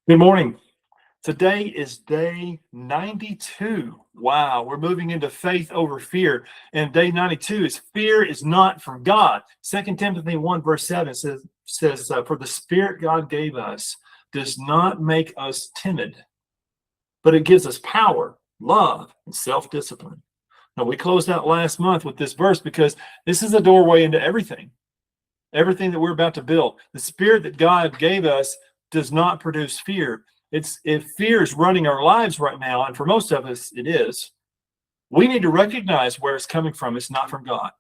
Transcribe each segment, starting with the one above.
Good morning. Today is day 92. Wow, we're moving into faith over fear. And day 92 is fear is not from God. 2 Timothy 1 verse 7 says for the spirit God gave us does not make us timid, but it gives us power, love, and self-discipline. Now, we closed out last month with this verse because this is a doorway into everything that we're about to build. The spirit that God gave us does not produce fear. If fear is running our lives right now, and for most of us it is, we need to recognize where it's coming from. It's not from God.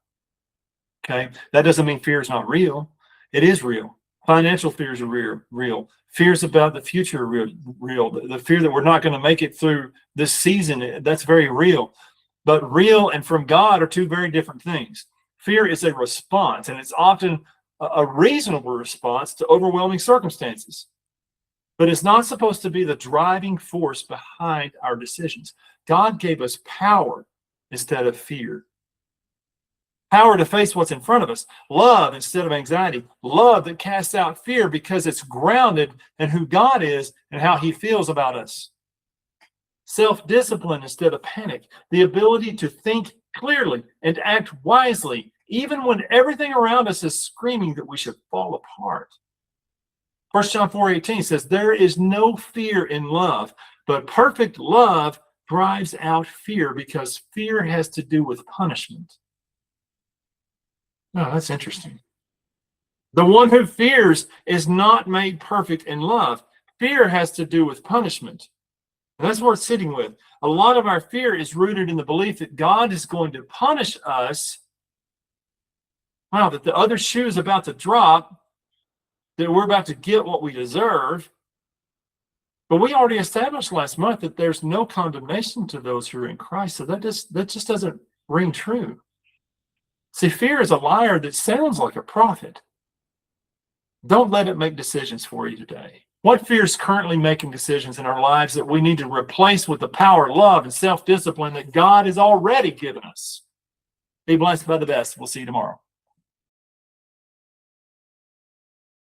Okay, that doesn't mean fear is not real. It is real. Financial fears are real. Fears about the future are real. The fear that we're not going to make it through this season, that's very real. But real and from God are two very different things. Fear is a response, and it's often a reasonable response to overwhelming circumstances. But it's not supposed to be the driving force behind our decisions. God gave us power instead of fear. Power to face what's in front of us. Love instead of anxiety. Love that casts out fear because it's grounded in who God is and how he feels about us. Self-discipline instead of panic. The ability to think clearly and act wisely, even when everything around us is screaming that we should fall apart. 1 John 4:18 says, there is no fear in love, but perfect love drives out fear because fear has to do with punishment. Oh, that's interesting. The one who fears is not made perfect in love. Fear has to do with punishment. And that's what we're sitting with. A lot of our fear is rooted in the belief that God is going to punish us. Wow, that the other shoe is about to drop, that we're about to get what we deserve. But we already established last month that there's no condemnation to those who are in Christ. So that just doesn't ring true. See, fear is a liar that sounds like a prophet. Don't let it make decisions for you today. What fear is currently making decisions in our lives that we need to replace with the power, love, and self-discipline that God has already given us? Be blessed by the best. We'll see you tomorrow.